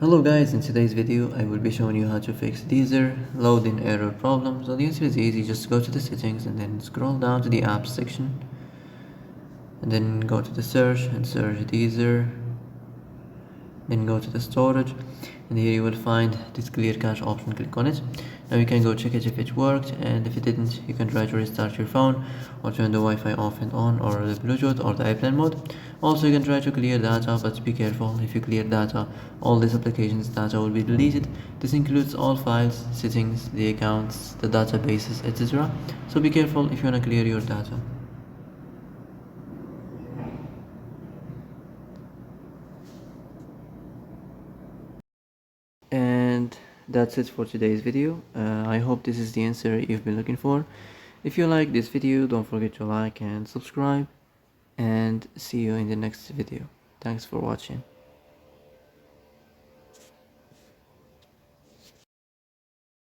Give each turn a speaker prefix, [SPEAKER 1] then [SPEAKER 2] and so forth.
[SPEAKER 1] Hello guys, in today's video I will be showing you how to fix Deezer loading error problem. So the answer is easy, just go to the settings and then scroll down to the apps section and then go to the search and search Deezer, then go to the storage and here you will find this clear cache option. Click on it. Now you can go check it if it worked, and if it didn't you can try to restart your phone or turn the Wi-Fi off and on, or the Bluetooth or the airplane mode. Also you can try to clear data, but be careful. If you clear data, all these applications data will be deleted. This includes all files, settings, the accounts, the databases, etc. So be careful if you want to clear your data. And that's it for today's video. I hope this is the answer you've been looking for. If you like this video, don't forget to like and subscribe, and see you in the next video. Thanks for watching.